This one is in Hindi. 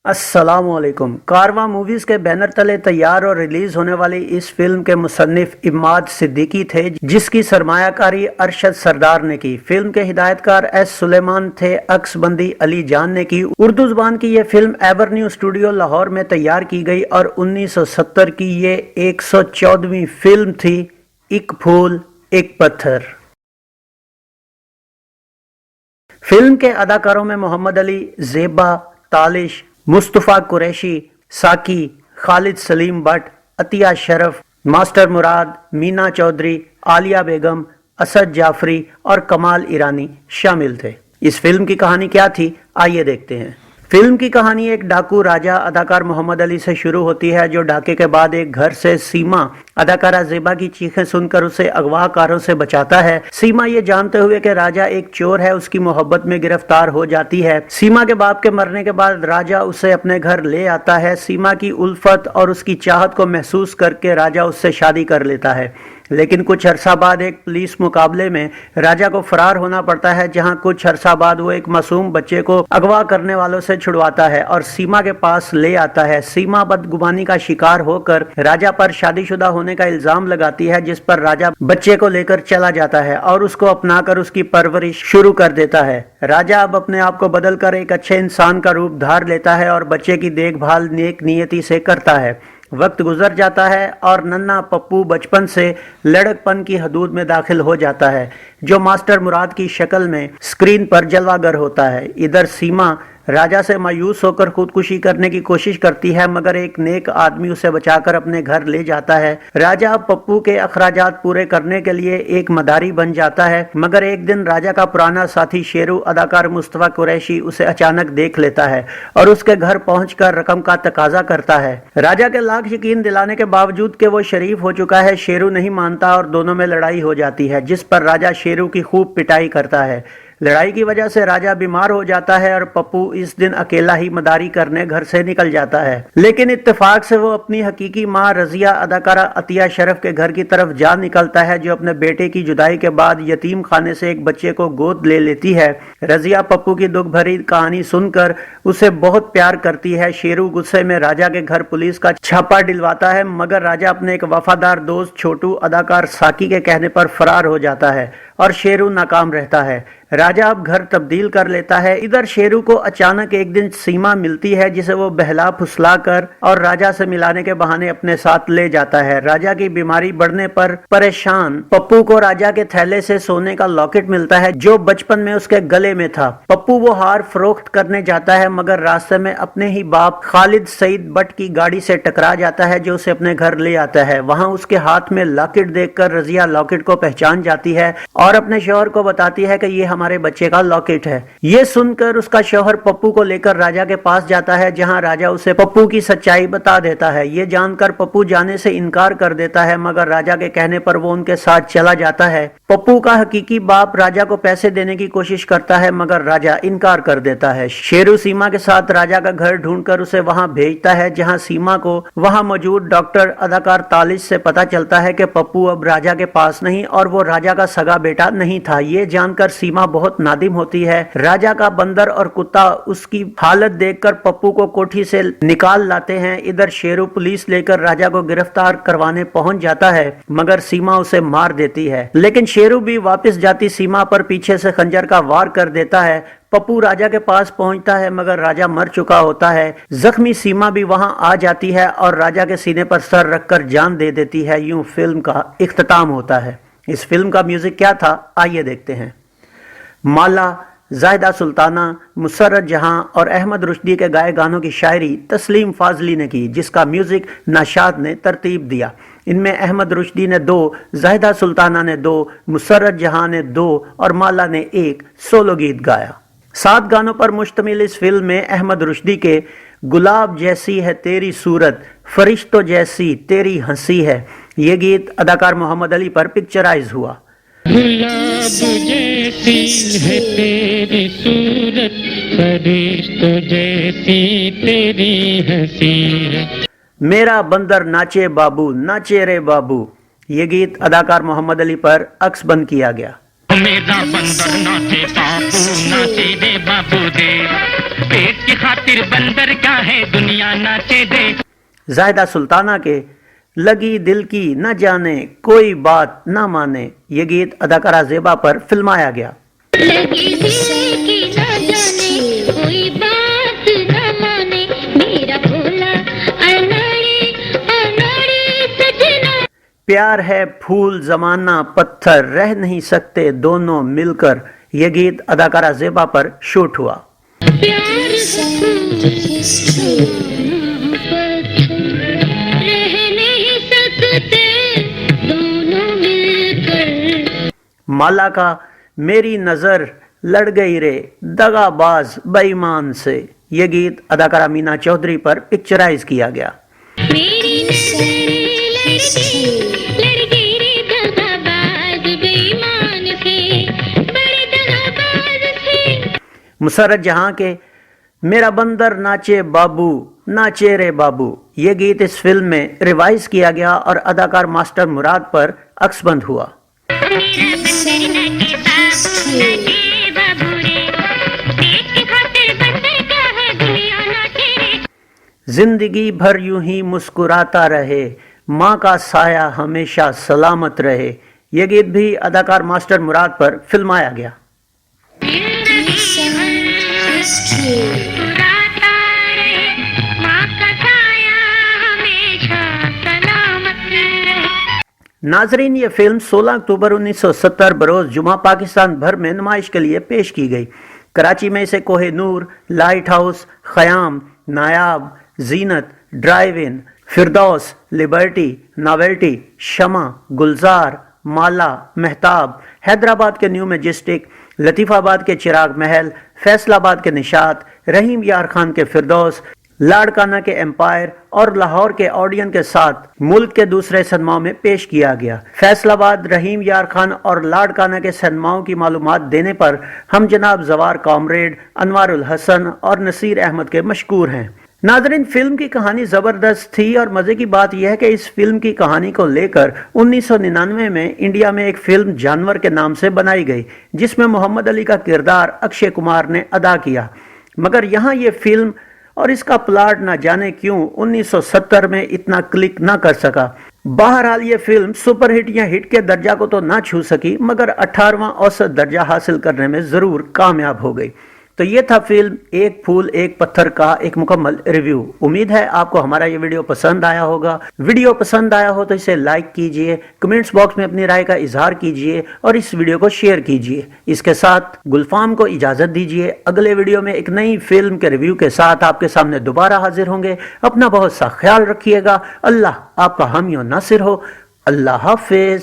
अस्सलामुअलैकुम। कारवां मूवीज के बैनर तले तैयार और रिलीज होने वाली इस फिल्म के मुसन्निफ इमाद सिद्दीकी थे, जिसकी सरमायाकारी अरशद सरदार ने की। फिल्म के हिदायतकार एस सुलेमान थे, अक्सबंदी अली जान ने की। उर्दू जुबान की ये फिल्म एवरन्यू स्टूडियो लाहौर में तैयार की गई और 1970 की ये 114वीं फिल्म थी। एक फूल एक पत्थर। फिल्म के अदाकारों में मोहम्मद अली, जेबा, तालिश, मुस्तफ़ा कुरैशी, साकी, Khalid Salim but, Atiya Sharaf, master मुराद, मीना चौधरी, आलिया बेगम, असद जाफरी और कमाल ईरानी शामिल थे। इस फिल्म की कहानी क्या थी, आइए देखते हैं। फिल्म की कहानी एक डाकू राजा अदाकार मोहम्मद अली से शुरू होती है, जो डाके के बाद एक घर से सीमा अदाकारा जेबा की चीखें सुनकर उसे अगवाकारों से बचाता है। सीमा ये जानते हुए कि राजा एक चोर है, उसकी मोहब्बत में गिरफ्तार हो जाती है। सीमा के बाप के मरने के बाद राजा उसे अपने घर ले आता है। सीमा की उल्फत और उसकी चाहत को महसूस करके राजा उससे शादी कर लेता है, लेकिन कुछ अरसा बाद एक पुलिस मुकाबले में राजा को फरार होना पड़ता है, जहां कुछ अरसा बाद वो एक मासूम बच्चे को अगवा करने वालों से छुड़वाता है और सीमा के पास ले आता है। सीमा बदगुमानी का शिकार होकर राजा पर शादीशुदा होने का इल्जाम लगाती है, जिस पर राजा बच्चे को लेकर चला जाता है और उसको अपनाकर उसकी परवरिश शुरू कर देता है। राजा अब अपने आप को बदलकर एक अच्छे इंसान का रूप धार लेता है और बच्चे की देखभाल नेक नियति से करता है। वक्त गुजर जाता है और नन्ना पप्पू बचपन से लड़कपन की हदूद में दाखिल हो जाता है, जो मास्टर मुराद की शक्ल में स्क्रीन पर जलवागर होता है। इधर सीमा राजा से मायूस होकर खुदकुशी करने की कोशिश करती है, मगर एक नेक आदमी उसे बचाकर अपने घर ले जाता है। राजा पप्पू के अखराजात पूरे करने के लिए एक मदारी बन जाता है, मगर एक दिन राजा का पुराना साथी शेरू अदाकार मुस्तफ़ा कुरैशी उसे अचानक देख लेता है और उसके घर पहुंचकर रकम का तकाजा करता है। राजा के लाख यकीन दिलाने के बावजूद कि वो शरीफ हो चुका है, शेरू नहीं मानता और दोनों में लड़ाई हो जाती है, जिस पर राजा शेरू की खूब पिटाई करता है। लड़ाई की वजह से राजा बीमार हो जाता है और पप्पू इस दिन अकेला ही मदारी करने घर से निकल जाता है, लेकिन इत्तेफाक से वो अपनी हकीकी माँ रजिया अदाकारा अतिया शरफ के घर की तरफ जा निकलता है, जो अपने बेटे की जुदाई के बाद यतीम खाने से एक बच्चे को गोद ले लेती है। रजिया पप्पू की दुख भरी कहानी सुनकर उसे बहुत प्यार करती है। शेरू गुस्से में राजा के घर पुलिस का छापा दिलवाता है, मगर राजा अपने एक वफादार दोस्त छोटू अदाकार साकी के कहने पर फरार हो जाता है और शेरू नाकाम रहता है। राजा अब घर तब्दील कर लेता है। इधर शेरू को अचानक एक दिन सीमा मिलती है, जिसे वो बहला फुसला कर और राजा से मिलाने के बहाने अपने साथ ले जाता है। राजा की बीमारी बढ़ने पर परेशान पप्पू को राजा के थैले से सोने का लॉकेट मिलता है, जो बचपन में उसके गले में था। पप्पू वो हार फरोख्त करने जाता है, मगर रास्ते में अपने ही बाप खालिद सईद बट की गाड़ी से टकरा जाता है, जो उसे अपने घर ले आता है। वहां उसके हाथ में लॉकेट देखकर रजिया लॉकेट को पहचान जाती है और अपने शौहर को बताती है कि ये हमारे बच्चे का लॉकेट है। ये सुनकर उसका शौहर पप्पू को लेकर राजा के पास जाता है, जहां राजा उसे पप्पू की सच्चाई बता देता है। ये जानकर पप्पू जाने से इनकार कर देता है, मगर राजा के कहने पर वो उनके साथ चला जाता है। पप्पू का हकीकी बाप राजा को पैसे देने की कोशिश करता है, मगर राजा इनकार कर देता है। शेरू सीमा के साथ राजा का घर ढूंढकर उसे वहां भेजता है, जहां सीमा को वहां मौजूद डॉक्टर अदाकार तालिश से पता चलता है कि पप्पू अब राजा के पास नहीं और वो राजा का सगा बेटा नहीं था। ये जानकर सीमा बहुत नादिम होती है। राजा का बंदर और कुत्ता उसकी हालत देखकर पप्पू को कोठी से निकाल लाते हैं। इधर शेरू पुलिस लेकर राजा को गिरफ्तार करवाने पहुंच जाता है, मगर सीमा उसे मार देती है। लेकिन शेरू भी वापस जाती सीमा पर पीछे से खंजर का वार कर देता है। पप्पू राजा के पास पहुंचता है, मगर राजा मर चुका होता है। जख्मी सीमा भी वहां आ जाती है और राजा के सीने पर सर रखकर जान दे देती है। यूं फिल्म का इख्तिताम होता है। इस फिल्म का म्यूजिक क्या था, आइए देखते हैं। माला, जाहिदा सुल्ताना, मुसर्रत जहां और अहमद रुश्दी के गाए गानों की शायरी तस्लीम फाजली ने की, जिसका म्यूजिक नाशाद ने तरतीब दिया। इनमें अहमद रुश्दी ने 2, जाहिदा सुल्ताना ने 2, मुसर्रत जहां ने 2 और माला ने 1 सोलो गीत गाया। 7 गानों पर मुश्तमिल इस फिल्म में अहमद रुश्दी के गुलाब जैसी है तेरी सूरत, फरिश्तों जैसी तेरी हंसी है, ये गीत अदाकार मोहम्मद अली पर पिक्चराइज हुआ। गुलाब जैसी है तेरी सूरत, फरिश्तों जैसी तेरी हंसी है, मेरा बंदर नाचे बाबू नाचे रे बाबू, ये गीत अदाकार मोहम्मद अली पर अक्सबंद किया गया। मेरा बंदर नाचे बाबू नाचे रे बाबू दे, पेट की खातिर बंदर का है दुनिया नाचे दे। जाहिदा सुल्ताना के लगी दिल की न जाने कोई बात न माने ये गीत अदाकारा ज़ेबा पर फिल्माया गया। लगी दिल की न जाने कोई बात न माने, मेरा भोला अनाड़ी अनाड़ी सजना। प्यार है फूल जमाना पत्थर रह नहीं सकते दोनों मिलकर ये गीत अदाकारा ज़ेबा पर शूट हुआ। प्यार रह नहीं सकते दोनों मिलकर। माला का मेरी नजर लड़ गई रे दगाबाज बेईमान से ये गीत अदाकारा मीना चौधरी पर पिक्चराइज किया गया। मेरी नजर लड़ गई रे दगाबाज बेईमान से, बड़े दगाबाज से। मुसरत जहां के मेरा बंदर नाचे बाबू नाचे रे बाबू ये गीत इस फिल्म में रिवाइज किया गया और अदाकार मास्टर मुराद पर अक्सबंद हुआ। जिंदगी भर यूं ही मुस्कुराता रहे माँ का साया हमेशा सलामत रहे ये गीत भी अदाकार मास्टर मुराद पर फिल्माया गया। नाजरीन ये फिल्म 16 अक्टूबर 1970 बरोज जुमा पाकिस्तान भर में नुमाइश के लिए पेश की गई। कराची में इसे Kohinoor, Light House, Khayyam, Nayab, Zeenat, Drive In, Firdaus, Liberty, Novelty, Shama, Gulzar, Mala, Mehtab, Hyderabad के न्यू मैजेस्टिक, लतीफ़ाबाद के चिराग महल, फैसलाबाद के निशात, रहीम यार खान के फिरदौस, लाड़काना के एम्पायर और लाहौर के ऑडियन के साथ मुल्क के दूसरे सिनेमाओं में पेश किया गया। फैसलाबाद, रहीम यार खान और लाड़काना के सिनेमाओं की मालूमात देने पर हम जनाब जवार कॉमरेड, अनवारुल हसन और नसीर अहमद के मशकूर हैं। नाज़रीन फिल्म की कहानी ज़बरदस्त थी और मज़े की बात यह है कि इस फिल्म की कहानी को लेकर 1999 में इंडिया में एक फिल्म जानवर के नाम से बनाई गई जिसमें मोहम्मद अली का किरदार अक्षय कुमार ने अदा किया, मगर यहाँ ये फिल्म और इसका प्लॉट न जाने क्यों 1970 में इतना क्लिक ना कर सका। बहरहाल ये फिल्म सुपरहिट या हिट के दर्जा को तो ना छू सकी मगर 18वां औसत दर्जा हासिल करने में जरूर कामयाब हो गई। तो ये था फिल्म एक फूल एक पत्थर का एक मुकम्मल रिव्यू। उम्मीद है आपको हमारा ये वीडियो पसंद आया होगा। वीडियो पसंद आया हो तो इसे लाइक कीजिए, कमेंट्स बॉक्स में अपनी राय का इजहार कीजिए और इस वीडियो को शेयर कीजिए। इसके साथ गुलफाम को इजाजत दीजिए। अगले वीडियो में एक नई फिल्म के रिव्यू के साथ आपके सामने दोबारा हाजिर होंगे। अपना बहुत सा ख्याल रखिएगा। अल्लाह आपका हामी और नासिर हो। अल्लाह हाफिज।